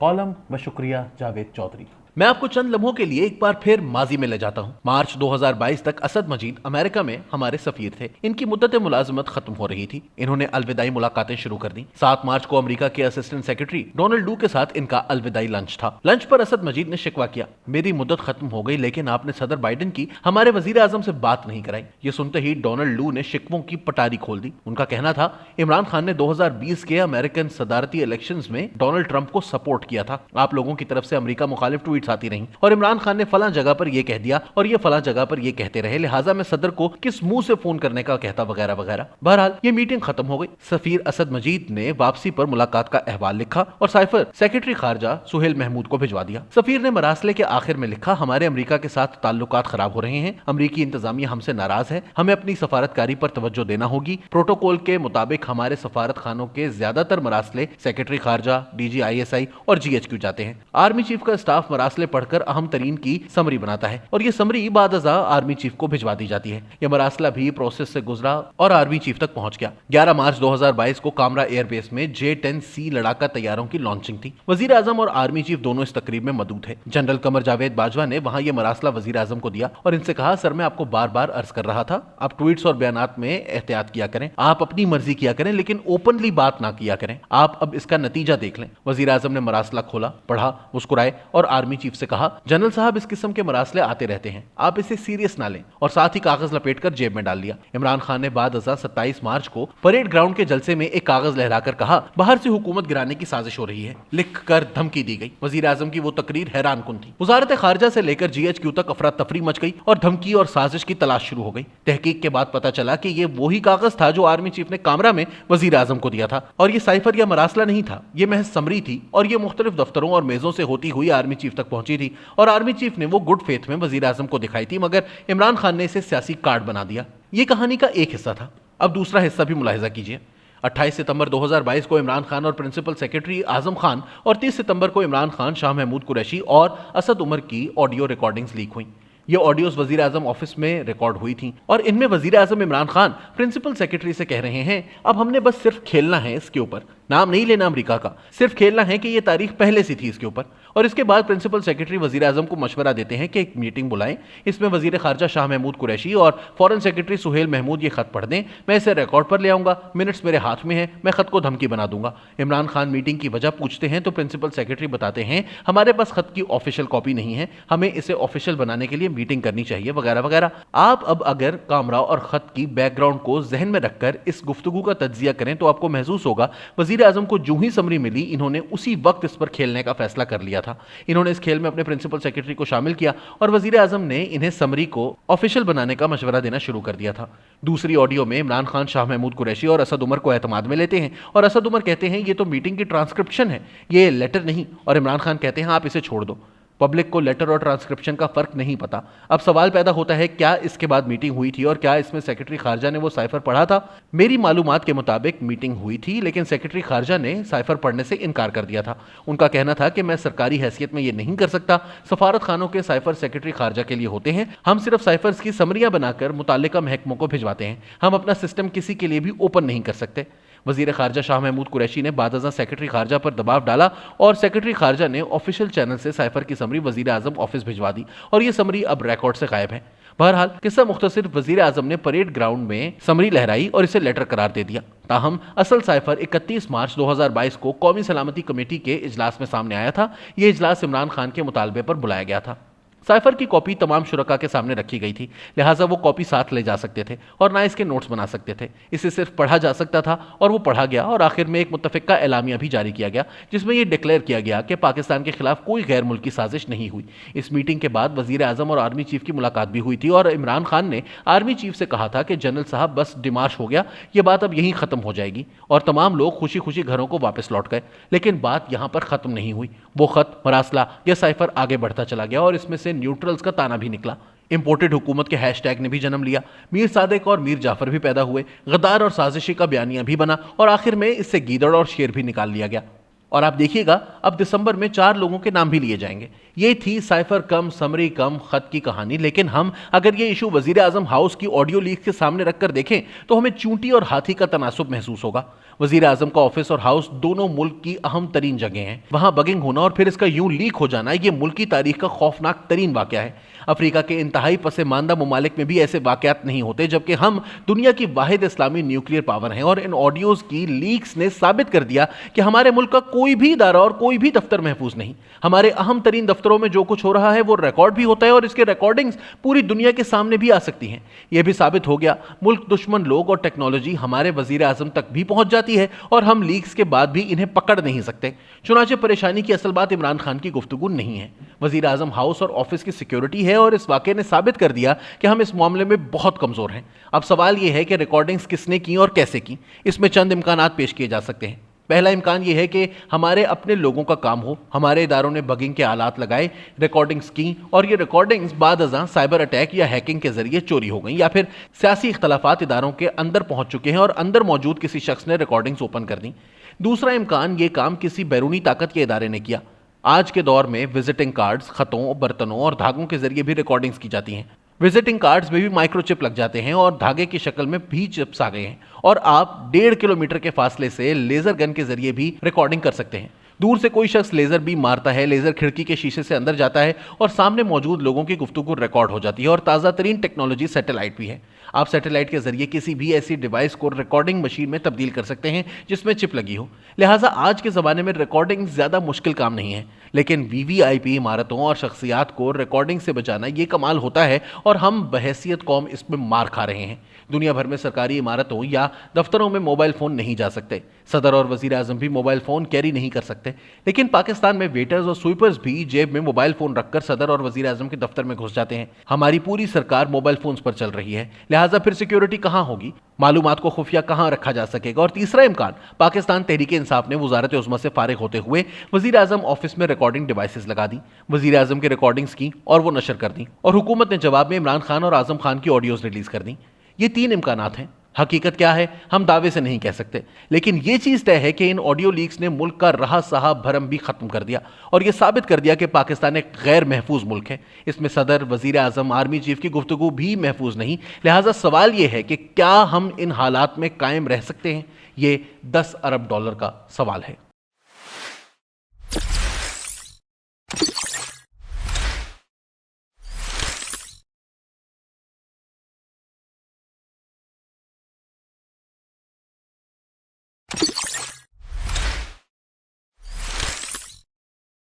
Column व शुक्रिया जावेद चौधरी। मैं आपको चंद लम्हों के लिए एक बार फिर माजी में ले जाता हूं। मार्च 2022 तक असद मजीद अमेरिका में हमारे सफीर थे। इनकी मुद्दत मुलाजमत खत्म हो रही थी। इन्होंने अलविदाई मुलाकातें शुरू कर दी। 7 मार्च को अमेरिका के असिस्टेंट सेक्रेटरी डोनाल्ड लू के साथ इनका अलविदाई लंच था। लंच पर असद मजीद ने शिकवा किया, मेरी मुद्दत खत्म हो गई लेकिन आपने सदर बाइडेन की हमारे वजीर आजम से बात नहीं कराई। ये सुनते ही डोनाल्ड लू ने शिकवों की पटारी खोल दी। उनका कहना था इमरान खान ने 2020 के अमेरिकन सदारती इलेक्शंस में डोनाल्ड ट्रंप को सपोर्ट किया था। आप लोगों की तरफ से अमेरिका मुखालिफ ट्वीट्स आती रही और इमरान खान ने फलां जगह पर यह कह दिया और ये फलां जगह पर यह कहते रहे, लिहाजा मैं सदर को किस मुंह से फोन करने का कहता वगैरह वगैरह। बहरहाल ये मीटिंग खत्म हो गई। सफीर असद मजीद ने वापसी पर मुलाकात का अहवाल लिखा और साइफर सेक्रेटरी खारजा सुहेल महमूद को भिजवा दिया। सफीर ने मरासले के आखिर में लिखा, हमारे अमेरिका के साथ ताल्लुकात खराब हो रहे हैं, अमेरिकी इंतजामिया हमसे नाराज है, हमें अपनी सफारतकारी पर तवज्जो देना होगी। प्रोटोकॉल के मुताबिक हमारे सफारत खानों के ज्यादातर मरासले सेक्रेटरी खारजा, डीजी ISI और GHQ जाते हैं। आर्मी चीफ का स्टाफ मरासले पढ़कर अहम तरीन की समरी बनाता है और ये समरी बादअज़ा आर्मी चीफ को भिजवा दी जाती है। यह मरासला भी प्रोसेस से गुजरा और आर्मी चीफ तक पहुंच गया। 11 मार्च 2022 को कामरा एयरबेस में J-10C लड़ाका तैयारों की लॉन्चिंग थी। वजीर आजम और आर्मी चीफ दोनों इस तकरीब में मौजूद थे। जनरल कमर जावेद बाजवा ने वहां यह मरासला वजीर आजम को दिया और इनसे कहा, सर मैं आपको बार बार अर्ज कर रहा था, आप ट्वीट्स और बयानात में एहतियात किया करें, आप अपनी मर्जी किया करें लेकिन ओपनली बात ना किया करें। आप अब इसका नतीजा देख लें। वजीर आजम ने मरासला खोला, पढ़ा, मुस्कुराए और आर्मी चीफ से कहा, जनरल साहब इस किस्म के मरासले आते रहते हैं, आप इसे सीरियस ना लें, और साथ ही कागज लपेटकर जेब में डाल लिया। इमरान खान ने बादअज़ा 27 मार्च को परेड ग्राउंड के जलसे में एक कागज लहराकर कहा, बाहर से हुकूमत गिराने की साजिश हो रही है। लिख कर धमकी दी गई। वजीर आजम की वो तकरीर हैरान कुन थी। वजारत खारजा से लेकर GHQ तक अफरा तफरी मच गई और धमकी और साजिश की तलाश शुरू हो गई। तहकीक के बाद पता चला कि ये वही कागज था जो आर्मी चीफ ने कामरा में वजीर आजम को दिया था और ये साइफर या मरासला नहीं था, ये महज समरी थी और ये मुख्तलिफ दफ्तरों और मेजों से होती हुई आर्मी चीफ तक पहुंची थी और आर्मी चीफ ने वो गुड फेथ में वजीर आजम को दिखाई थी, मगर इमरान खान ने इसे सियासी कार्ड बना दिया। ये कहानी का एक हिस्सा था। अब दूसरा हिस्सा भी मुलाहिजा कीजिए। 28 सितंबर 2022 को इमरान खान और प्रिंसिपल सेक्रेटरी आजम खान और 30 सितंबर को इमरान खान, शाह महमूद कुरैशी और असद उमर की ऑडियो रिकॉर्डिंग्स लीक हुई। ये ऑडियोज वजीर आजम ऑफिस में रिकॉर्ड हुई थी और इनमें वजीर आजम इमरान खान प्रिंसिपल सेक्रेटरी से कह रहे हैं, अब हमने बस सिर्फ खेलना है, इसके ऊपर नाम नहीं लेना अमेरिका का, सिर्फ खेलना है कि ये तारीख पहले से थी इसके ऊपर। और इसके बाद प्रिंसिपल सेक्रेटरी वजीर आजम को मशवरा देते हैं कि एक मीटिंग बुलाएं, इसमें वजीर खारजा शाह महमूद कुरैशी और फॉरेन सेक्रेटरी सुहेल महमूद ये खत पढ़ दें, मैं इसे रिकॉर्ड पर ले आऊंगा, मिनट्स मेरे हाथ में है, मैं खत को धमकी बना दूंगा। इमरान खान मीटिंग की वजह पूछते हैं तो प्रिंसिपल सेक्रेटरी बताते हैं, हमारे पास खत की ऑफिशियल कॉपी नहीं है, हमें इसे ऑफिशियल बनाने के लिए मीटिंग करनी चाहिए वगैरह वगैरह। आप अब अगर कामरा और खत की बैकग्राउंड को जहन में रखकर इस गुफ्तगू का तज्जिया करें तो आपको महसूस होगा वजीर आजम को जो ही समरी मिली, इन्होंने उसी वक्त इस पर खेलने का फैसला कर लिया था। इन्होंने इस खेल में अपने प्रिंसिपल सेक्रेटरी को शामिल किया और वजीर आजम ने इन्हें समरी को ऑफिशियल बनाने का मशवरा देना शुरू कर दिया था। दूसरी ऑडियो में इमरान खान शाह महमूद कुरैशी और असद उमर को एतमाद में लेते हैं और असद उमर कहते हैं ये तो मीटिंग की ट्रांसक्रिप्शन है, ये लेटर नहीं, और इमरान खान कहते हैं आप इसे छोड़ दो, पब्लिक को लेटर और ट्रांसक्रिप्शन का फर्क नहीं पता। अब सवाल पैदा होता है, क्या इसके बाद मीटिंग हुई थी और क्या इसमें सेक्रेटरी खारजा ने वो साइफर पढ़ा था? मेरी मालूमात के मुताबिक मीटिंग हुई थी लेकिन सेक्रेटरी खारजा ने साइफर पढ़ने से इनकार कर दिया था। उनका कहना था कि मैं सरकारी हैसियत में ये नहीं कर सकता, सफारत खानों के साइफर सेक्रेटरी खारजा के लिए होते हैं, हम सिर्फ साइफर्स की समरियां बनाकर मुताल्लिका महकमों को भिजवाते हैं, हम अपना सिस्टम किसी के लिए भी ओपन नहीं कर सकते। वजीर खारजा शाह महमूद कुरैशी ने बादअज़ा सेक्रेटरी खारजा पर दबाव डाला और सेक्रेटरी खारजा ने ऑफिशियल चैनल से साइफर की समरी वजीर आजम ऑफिस भिजवा दी और ये समरी अब रिकॉर्ड से गायब है। बहरहाल किस्सा मुख्तसर, वजीर आजम ने परेड ग्राउंड में समरी लहराई और इसे लेटर करार दे दिया। ताहम असल साइफर 31 मार्च 2022 को कौमी सलामती कमेटी के इजलास में सामने आया था। यह इजलास इमरान खान के मुतालबे पर बुलाया गया था। साइफर की कॉपी तमाम शुरका के सामने रखी गई थी, लिहाजा वो कॉपी साथ ले जा सकते थे और ना इसके नोट्स बना सकते थे। इसे सिर्फ पढ़ा जा सकता था और वो पढ़ा गया और आखिर में एक मुत्तफ़िका एलामिया भी जारी किया गया जिसमें यह डिक्लेयर किया गया कि पाकिस्तान के खिलाफ कोई गैर मुल्की साजिश नहीं हुई। इस मीटिंग के बाद वजीर आजम और आर्मी चीफ की मुलाकात भी हुई थी और इमरान खान ने आर्मी चीफ से कहा था कि जनरल साहब बस डिमार्श हो गया, ये बात अब यहीं ख़त्म हो जाएगी, और तमाम लोग खुशी खुशी घरों को वापस लौट गए। लेकिन बात यहाँ पर ख़त्म नहीं हुई। वो खत, मरासला या साइफर आगे बढ़ता चला गया और इसमें से न्यूट्रल्स का ताना भी निकला। इंपोर्टेड हुकूमत के हैशटैग ने भी जन्म लिया। मीर सादिक और मीर जाफर भी पैदा हुए। गद्दार और साजिशी का बयानिया भी बना और आखिर में इससे गीदड़ और शेर भी निकाल लिया गया। और आप देखिएगा अब दिसंबर में 4 लोगों के नाम भी लिए जाएंगे। ये थी साइफर कम समरी कम खत की कहानी। लेकिन हम अगर ये इशू वजीर आजम हाउस की ऑडियो लीक के सामने रखकर देखें तो हमें चूंटी और हाथी का तनासुब महसूस होगा। वजीर आजम का ऑफिस और हाउस दोनों मुल्क की अहम तरीन जगह हैं। वहां बगिंग होना और फिर इसका यूं लीक हो जाना ये मुल्क की तारीख का खौफनाक तरीन वाकया है। अफ्रीका के इंतहाई पसमानदा ममालिक में भी ऐसे वाकयात नहीं होते, जबकि हम दुनिया की वाहिद इस्लामी न्यूक्लियर पावर हैं। और इन ऑडियोज की लीक्स ने साबित कर दिया कि हमारे मुल्क का कोई भी इदारा और कोई भी दफ्तर महफूज नहीं। हमारे अहम तरीन दफ्तरों में जो कुछ हो रहा है वो रिकॉर्ड भी होता है और इसके रिकॉर्डिंग्स पूरी दुनिया के सामने भी आ सकती हैं। यह भी साबित हो गया मुल्क दुश्मन लोग और टेक्नोलॉजी हमारे वजीर आजम तक भी पहुंच जाती है और हम लीक्स के बाद भी इन्हें पकड़ नहीं सकते। चुनांचे परेशानी की असल बात इमरान खान की गुफ्तगू नहीं है, वजीर आजम हाउस और ऑफिस की सिक्योरिटी है। और इस वाकये ने साबित कर दिया कि हम इस मामले में बहुत कमजोर हैं। अब सवाल यह है कि रिकॉर्डिंग्स किसने की और कैसे की। इसमें चंद इम्कानात पेश किए जा सकते हैं। पहला इम्कान यह है कि हमारे अपने लोगों का काम हो, हमारे इदारों ने बगिंग के आलात लगाए, रिकॉर्डिंग्स की और ये रिकॉर्डिंग्स बाद अज़ां साइबर अटैक या हैकिंग के जरिए चोरी हो गई, या फिर सियासी इख्तलाफात इदारों के अंदर पहुंच चुके हैं और अंदर मौजूद किसी शख्स ने रिकॉर्डिंग्स ओपन कर दी। दूसरा इम्कान ये काम किसी बैरूनी ताकत के इदारे ने किया। आज के दौर में विजिटिंग कार्ड्स, खतों, बर्तनों और धागों के जरिए भी रिकॉर्डिंग्स की जाती हैं। विजिटिंग कार्ड्स में भी माइक्रोचिप लग जाते हैं और धागे की शक्ल में भी चिप्स आ गए हैं और आप 1.5 किलोमीटर के फासले से लेजर गन के जरिए भी रिकॉर्डिंग कर सकते हैं। दूर से कोई शख्स लेजर बीम मारता है, लेजर खिड़की के शीशे से अंदर जाता है और सामने मौजूद लोगों की गुफ्तगू रिकॉर्ड हो जाती है। और ताज़ा तरीन टेक्नोलॉजी सैटेलाइट भी है। आप सैटेलाइट के जरिए किसी भी ऐसी डिवाइस को रिकॉर्डिंग मशीन में तब्दील कर सकते हैं जिसमें चिप लगी हो। लिहाजा आज के ज़माने में रिकॉर्डिंग ज़्यादा मुश्किल काम नहीं है, लेकिन वीवीआईपी इमारतों और शख्सियात को रिकॉर्डिंग से बचाना ये कमाल होता है और हम बहैसियत कौम इसमें मार खा रहे हैं। दुनिया भर में सरकारी इमारतों या दफ्तरों में मोबाइल फ़ोन नहीं जा सकते। सदर और वज़ीर आज़म भी मोबाइल फ़ोन कैरी नहीं कर सकते, लेकिन पाकिस्तान में वेटर्स और स्वीपर्स भी जेब में मोबाइल फ़ोन रखकर सदर और वज़ीर आज़म के दफ्तर में घुस जाते हैं। हमारी पूरी सरकार मोबाइल फ़ोन्स पर चल रही है, लिहाजा फिर सिक्योरिटी कहाँ होगी, मालूमात को खुफिया कहाँ रखा जा सकेगा। और तीसरा इम्कान, पाकिस्तान तहरीक इंसाफ ने वज़ारत उज़्मा से फारिग होते हुए वज़ीर आज़म ऑफिस में रिकॉर्डिंग डिवाइसेस लगा दी, वज़ीर आज़म की रिकॉर्डिंग्स की और वो नशर कर दी और हुकूमत ने जवाब में इमरान खान और आज़म खान की ऑडियोज़ रिलीज़ कर दी। ये 3 इम्कानात हैं। हकीकत क्या है हम दावे से नहीं कह सकते, लेकिन ये चीज़ तय है कि इन ऑडियो लीक्स ने मुल्क का रहा सहा भरम भी ख़त्म कर दिया और ये साबित कर दिया कि पाकिस्तान एक गैर महफूज मुल्क है। इसमें सदर, वज़ीर आज़म, आर्मी चीफ की गुफ्तगू भी महफूज नहीं। लिहाजा सवाल ये है कि क्या हम इन हालात में कायम रह सकते हैं? ये $10 अरब का सवाल है।